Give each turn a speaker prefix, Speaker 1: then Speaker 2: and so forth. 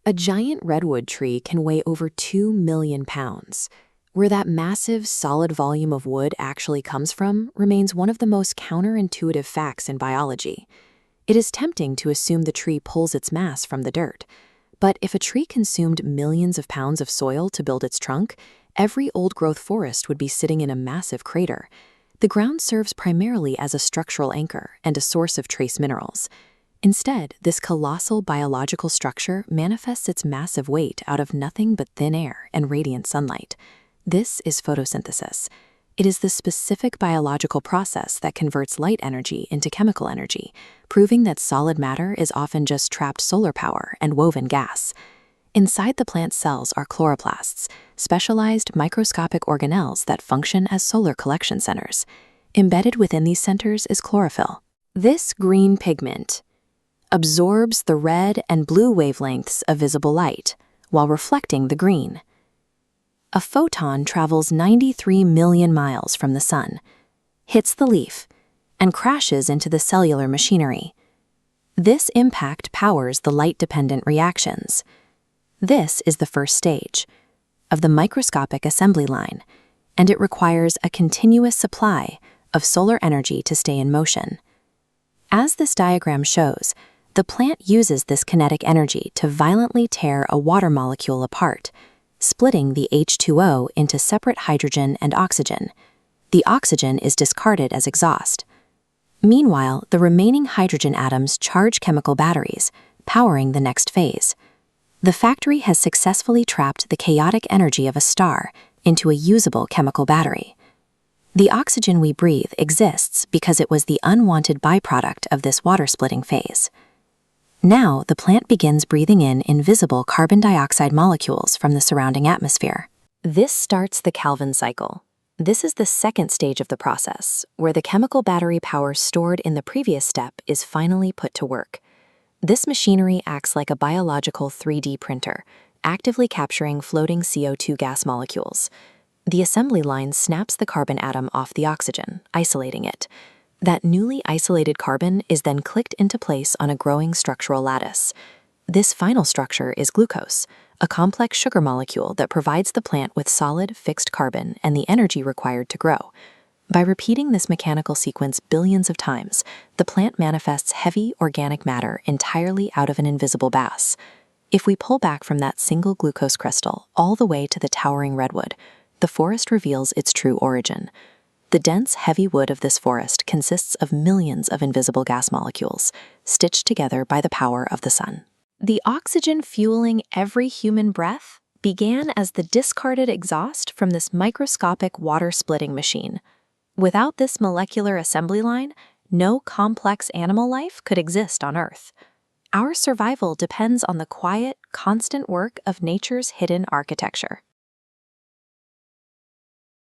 Speaker 1: A giant redwood tree can weigh over 2 million pounds. Where that massive, solid volume of wood actually comes from remains one of the most counterintuitive facts in biology. It is tempting to assume the tree pulls its mass from the dirt. But if a tree consumed millions of pounds of soil to build its trunk, every old-growth forest would be sitting in a massive crater. The ground serves primarily as a structural anchor and a source of trace minerals. Instead, this colossal biological structure manifests its massive weight out of nothing but thin air and radiant sunlight. This is photosynthesis. It is the specific biological process that converts light energy into chemical energy, proving that solid matter is often just trapped solar power and woven gas. Inside the plant cells are chloroplasts, specialized microscopic organelles that function as solar collection centers. Embedded within these centers is chlorophyll. This green pigment absorbs the red and blue wavelengths of visible light while reflecting the green. A photon travels 93 million miles from the sun, hits the leaf, and crashes into the cellular machinery. This impact powers the light-dependent reactions. This is the first stage of the microscopic assembly line, and it requires a continuous supply of solar energy to stay in motion. As this diagram shows, the plant uses this kinetic energy to violently tear a water molecule apart, splitting the H2O into separate hydrogen and oxygen. The oxygen is discarded as exhaust. Meanwhile, the remaining hydrogen atoms charge chemical batteries, powering the next phase. The factory has successfully trapped the chaotic energy of a star into a usable chemical battery. The oxygen we breathe exists because it was the unwanted byproduct of this water-splitting phase. Now, the plant begins breathing in invisible carbon dioxide molecules from the surrounding atmosphere. This starts the Calvin cycle. This is the second stage of the process, where the chemical battery power stored in the previous step is finally put to work. This machinery acts like a biological 3D printer, actively capturing floating CO2 gas molecules. The assembly line snaps the carbon atom off the oxygen, isolating it. That newly isolated carbon is then clicked into place on a growing structural lattice. This final structure is glucose, a complex sugar molecule that provides the plant with solid, fixed carbon and the energy required to grow. By repeating this mechanical sequence billions of times, the plant manifests heavy organic matter entirely out of an invisible mass. If we pull back from that single glucose crystal all the way to the towering redwood, the forest reveals its true origin. The dense, heavy wood of this forest consists of millions of invisible gas molecules, stitched together by the power of the sun. The oxygen fueling every human breath began as the discarded exhaust from this microscopic water-splitting machine. Without this molecular assembly line, no complex animal life could exist on Earth. Our survival depends on the quiet, constant work of nature's hidden architecture.